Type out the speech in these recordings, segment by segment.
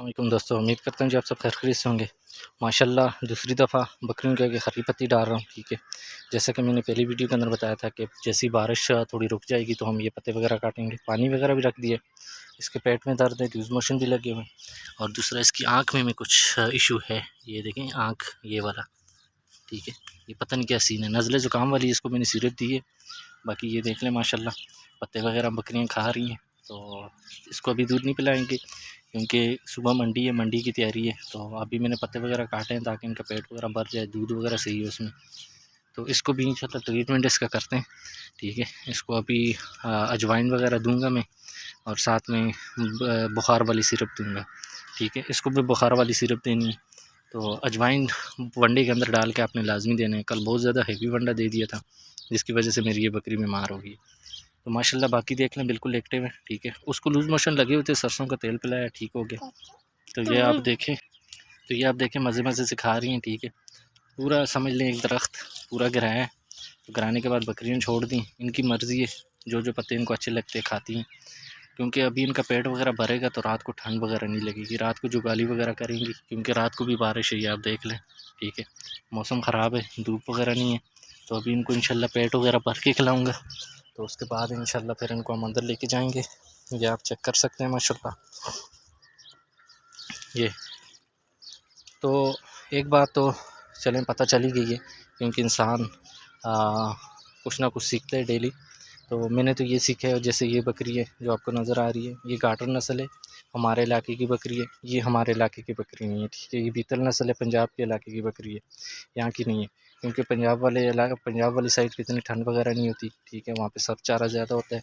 वालेकुम दोस्तों, उम्मीद करता हूँ जी आप सब खैरियत से होंगे। माशाल्लाह दूसरी दफ़ा बकरियों के आगे हरी पत्ती डाल रहा हूँ, ठीक है। जैसा कि मैंने पहली वीडियो के अंदर बताया था कि जैसी बारिश थोड़ी रुक जाएगी तो हम ये पत्ते वगैरह काटेंगे। पानी वगैरह भी रख दिए। इसके पेट में दर्द है, लूज़ मोशन भी लगे हुए हैं और दूसरा इसकी आँख में कुछ इशू है। ये देखें आँख ये वाला, ठीक है। ये पता नहीं क्या सीन है, नज़ले ज़ुकाम वाली इसको मैंने सिरप दी है। बाकी ये देख लें माशाल्लाह पत्ते वगैरह बकरियाँ खा रही हैं। तो इसको अभी दूध नहीं पिलाएंगे क्योंकि सुबह मंडी है, मंडी की तैयारी है। तो अभी मैंने पत्ते वगैरह काटे हैं ताकि इनका पेट वगैरह भर जाए, दूध वगैरह सही है उसमें। तो इसको भी इंशाल्लाह ट्रीटमेंट इसका करते हैं, ठीक है। इसको अभी अजवाइन वगैरह दूंगा मैं और साथ में बुखार वाली सिरप दूंगा, ठीक है। इसको भी बुखार वाली सिरप देनी है। तो अजवाइन वंडे के अंदर डाल के आपने लाजमी देना है। कल बहुत ज़्यादा हेवी वंडा दे दिया था जिसकी वजह से मेरी ये बकरी बीमार हो गई। तो माशाल्लाह बाकी देख लें बिल्कुल एक्टिव है, ठीक है। उसको लूज़ मोशन लगे हुए थे, सरसों का तेल पिलाया, ठीक हो गया। तो ये आप देखें, मज़े मज़े से खा रही हैं, ठीक है। पूरा समझ लें एक दरख्त पूरा गिराया है। तो गिराने के बाद बकरियाँ छोड़ दी, इनकी मर्ज़ी है, जो जो पत्ते इनको अच्छे लगते हैं खाती हैं। क्योंकि अभी इनका पेट वगैरह भरेगा तो रात को ठंड वगैरह नहीं लगेगी, रात को जुगाली वगैरह करेंगी क्योंकि रात को भी बारिश है, ये आप देख लें, ठीक है। मौसम ख़राब है, धूप वगैरह नहीं है। तो अभी इनको इंशाल्लाह पेट वगैरह भर के खिलाऊँगा। तो उसके बाद इंशाल्लाह फिर इनको हम अंदर लेके जाएंगे। ये आप चेक कर सकते हैं माशाल्लाह। ये तो एक बात तो चलें पता चली गई है क्योंकि इंसान कुछ ना कुछ सीखते हैं डेली। तो मैंने तो ये सीखा है, जैसे ये बकरी है जो आपको नज़र आ रही है, ये गाटर नस्ल है, हमारे इलाके की बकरी है। ये हमारे इलाके की बकरी नहीं है, ठीक है। ये बीतल नस्ल है, पंजाब के इलाके की बकरी है, यहाँ की नहीं है। क्योंकि पंजाब वाली साइड पे इतनी ठंड वगैरह नहीं होती, ठीक है। वहाँ पे सब चारा ज़्यादा होता है,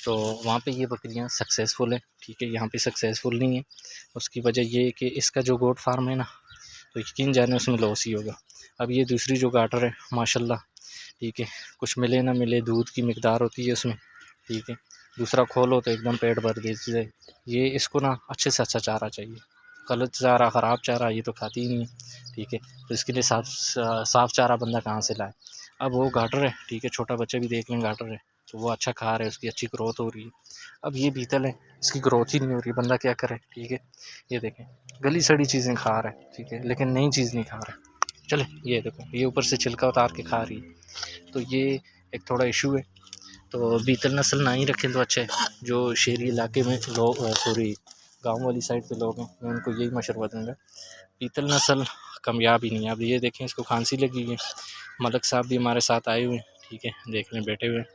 तो वहाँ पे ये बकरियाँ सक्सेसफुल है, ठीक है। यहाँ पे सक्सेसफुल नहीं है। उसकी वजह ये है कि इसका जो गोट फार्म है ना, तो यकीन जाने उसमें लॉस ही होगा। अब ये दूसरी जो गाटर है माशाल्लाह, ठीक है, कुछ मिले ना मिले दूध की मिकदार होती है उसमें, ठीक है। दूसरा खोलो तो एकदम पेट भर देती है। ये इसको ना अच्छे से अच्छा चारा चाहिए, गलत चारा ख़राब चारा ये तो खाती ही नहीं है, ठीक है। तो इसके लिए साफ़ चारा बंदा कहाँ से लाए। अब वो गाटर है, ठीक है, छोटा बच्चा भी देख लें गाटर है, तो वो अच्छा खा रहा है, उसकी अच्छी ग्रोथ हो रही है। अब ये बीतल है, इसकी ग्रोथ ही नहीं हो रही, बंदा क्या करे, ठीक है। ये देखें गली सड़ी चीज़ें खा रहा है, ठीक है, लेकिन नई चीज़ नहीं खा रहा है। चले ये देखो, ये ऊपर से छिलका उतार के खा रही है। तो ये एक थोड़ा इशू है। तो बीतल नस्ल ना ही रखें तो अच्छा है। जो शहरी इलाके में लोग गाँव वाली साइड पे लोग हैं, मैं उनको यही मशवरा दूँगा, बीतल नस्ल कामयाब ही नहीं है। अब ये देखें इसको खांसी लगी हुई है, मलक साहब भी हमारे साथ आए हुए हैं, ठीक है, देख लें बैठे हुए हैं।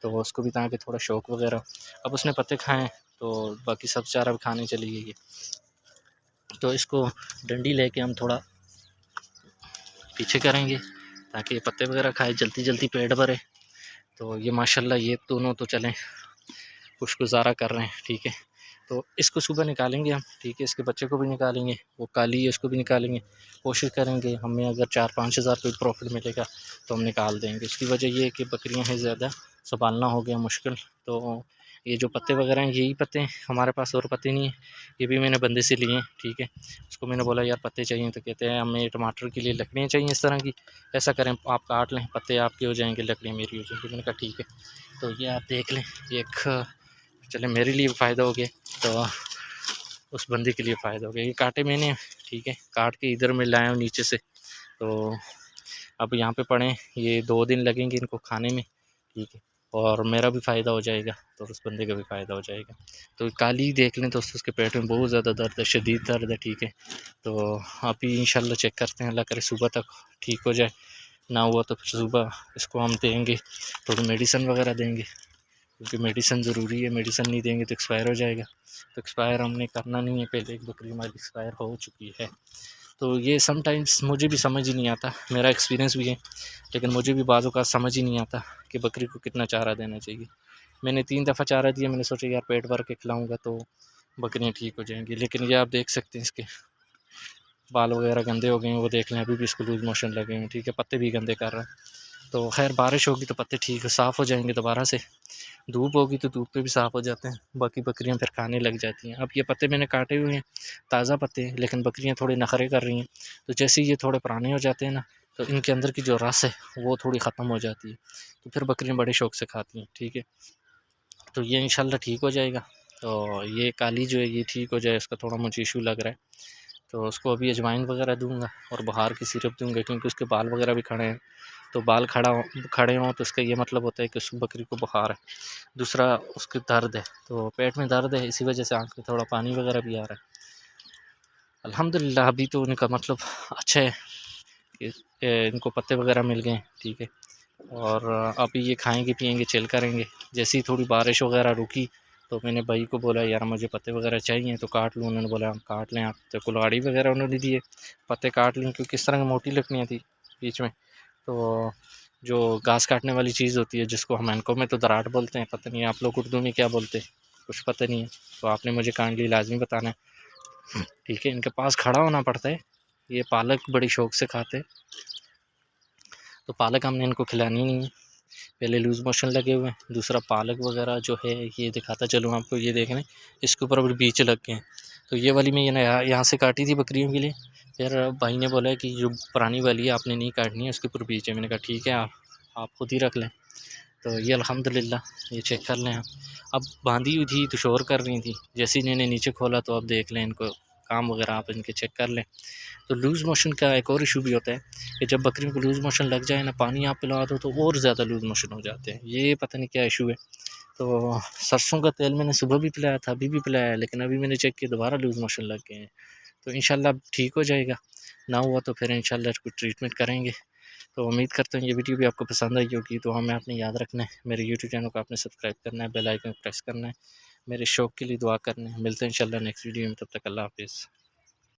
तो उसको भी ताकि थोड़ा शौक वगैरह, अब उसने पत्ते खाएँ तो बाकी सब चारा भी खाने चली गई है। तो इसको डंडी लेके हम थोड़ा पीछे करेंगे ताकि पत्ते वगैरह खाए, जल्दी जल्दी पेट भरे। तो ये माशाल्लाह ये दोनों तो चलें कुछ गुजारा कर रहे हैं, ठीक है। तो इसको सुबह निकालेंगे हम, ठीक है। इसके बच्चे को भी निकालेंगे, वो काली है उसको भी निकालेंगे। कोशिश करेंगे हमें अगर 4-5 हज़ार कोई प्रॉफिट मिलेगा तो हम निकाल देंगे। उसकी वजह ये है कि बकरियां हैं ज़्यादा, संभालना हो गया मुश्किल। तो ये जो पत्ते वगैरह हैं यही पत्ते हैं हमारे पास, और पत्ते नहीं हैं। ये भी मैंने बंदे से लिए हैं, ठीक है। उसको मैंने बोला यार पत्ते चाहिए, तो कहते हैं हमें टमाटर के लिए लकड़ियाँ चाहिए इस तरह की, ऐसा करें आप काट लें, पत्ते आपके हो जाएंगे, लकड़ियाँ मेरी हो जाएंगी। मैंने कहा ठीक है। तो ये आप देख लें, एक चले मेरे लिए फ़ायदा हो गया तो उस बंदे के लिए फ़ायदा हो गया। ये काटे मैंने, ठीक है, काट के इधर में लाया हूँ नीचे से। तो अब यहाँ पे पड़े, ये 2 दिन लगेंगे इनको खाने में, ठीक है। और मेरा भी फ़ायदा हो जाएगा तो उस बंदे का भी फ़ायदा हो जाएगा। तो काली देख लें तो उसके पेट में बहुत ज़्यादा दर्द है, शदीद दर्द है, ठीक है। तो अभी इंशाल्लाह चेक करते हैं, अल्लाह करे सुबह तक ठीक हो जाए। ना हुआ तो फिर सुबह इसको हम देंगे, थोड़ी मेडिसिन वगैरह देंगे क्योंकि मेडिसिन ज़रूरी है। मेडिसिन नहीं देंगे तो एक्सपायर हो जाएगा। तो एक्सपायर हमने करना नहीं है, पहले एक बकरी हमारी एक्सपायर हो चुकी है। तो ये समटाइम्स मुझे भी समझ ही नहीं आता, मेरा एक्सपीरियंस भी है, लेकिन मुझे भी बाज़ औक़ात समझ ही नहीं आता कि बकरी को कितना चारा देना चाहिए। मैंने 3 दफ़ा चारा दिया, मैंने सोचा यार पेट भर के खिलाऊँगा तो बकरियाँ ठीक हो जाएँगी, लेकिन ये आप देख सकते हैं इसके बाल वगैरह गंदे हो गए हैं। वो देख लें अभी भी इसको लूज़ मोशन लगे हैं, ठीक है, पत्ते भी गंदे कर रहा है। तो खैर बारिश होगी तो पत्ते ठीक साफ़ हो जाएंगे दोबारा से, धूप होगी तो धूप पे भी साफ़ हो जाते हैं, बाकी बकरियां फिर खाने लग जाती हैं। अब ये पत्ते मैंने काटे हुए हैं, ताज़ा पत्ते हैं, लेकिन बकरियां थोड़े नखरे कर रही हैं। तो जैसे ही ये थोड़े पुराने हो जाते हैं ना, तो इनके अंदर की जो रस है वो थोड़ी ख़त्म हो जाती है, तो फिर बकरियां बड़े शौक़ से खाती हैं, ठीक है। तो ये इंशाल्लाह ठीक हो जाएगा। तो ये काली जो है ये ठीक हो जाए, इसका थोड़ा मुझे इशू लग रहा है। तो उसको अभी अजवाइन वगैरह दूंगा और बुखार की सिरप दूंगा, क्योंकि उसके बाल वगैरह भी खड़े हैं। तो बाल खड़े हों तो इसका ये मतलब होता है कि उस बकरी को बुखार है। दूसरा उसके दर्द है, तो पेट में दर्द है, इसी वजह से आँख में थोड़ा पानी वगैरह भी आ रहा है। अल्हम्दुलिल्लाह अभी तो उनका मतलब अच्छा है कि इनको पत्ते वगैरह मिल गए, ठीक है। और अभी ये खाएंगे पिएंगे चिल करेंगे। जैसे ही थोड़ी बारिश वगैरह रुकी तो मैंने भाई को बोला यार मुझे पत्ते वगैरह चाहिए तो काट लूँ। उन्होंने बोला काट लें आप, तो कुल्हाड़ी वगैरह उन्होंने दिए, पत्ते काट लें, क्योंकि इस तरह की मोटी लकड़ियाँ थी बीच में। तो जो घास काटने वाली चीज़ होती है जिसको हम एनको में तो दराट बोलते हैं, पता नहीं आप लोग उर्दू में क्या बोलते हैं, कुछ पता नहीं है। तो आपने मुझे काइंडली लाजमी बताना है, ठीक है। इनके पास खड़ा होना पड़ता है। ये पालक बड़ी शौक से खाते हैं, तो पालक हमने इनको खिलानी नहीं है। पहले लूज़ मोशन लगे हुए हैं, दूसरा पालक वगैरह जो है ये दिखाता चलूँ आपको, ये देख लें इसके ऊपर अभी बीज लग गए हैं। तो ये वाली मैं यहाँ से काटी थी बकरियों के लिए, फिर भाई ने बोला कि जो पुरानी वाली है आपने नहीं काटनी है, उसके ऊपर बीज है। मैंने कहा ठीक है आप खुद ही रख लें। तो ये अल्हम्दुलिल्लाह ये चेक कर लें आप। अब बांधी हुई थी तो शोर कर रही थी, जैसे ही इन्हें नीचे खोला तो अब देख लें इनको काम वगैरह आप इनके चेक कर लें। तो लूज़ मोशन का एक और इशू भी होता है कि जब बकरियों को लूज़ मोशन लग जाए ना, पानी आप पिला दो तो और ज़्यादा लूज़ मोशन हो जाते हैं। ये पता नहीं क्या इशू है। तो सरसों का तेल मैंने सुबह भी पिलाया था, अभी भी पिलाया है, लेकिन अभी मैंने चेक किया दोबारा लूज़ मोशन लग गए हैं। तो इंशाल्लाह ठीक हो जाएगा, ना हुआ तो फिर इंशाल्लाह इसको ट्रीटमेंट करेंगे। तो उम्मीद करता हूँ ये वीडियो भी आपको पसंद आई होगी। तो हमें आपने याद रखना है, मेरे यूट्यूब चैनल को आपने सब्सक्राइब करना है, बेल आइकन प्रेस करना है, मेरे शौक़ के लिए दुआ करना है। मिलते हैं इंशाल्लाह नेक्स्ट वीडियो में, तब तक अल्लाह हाफ़िज़।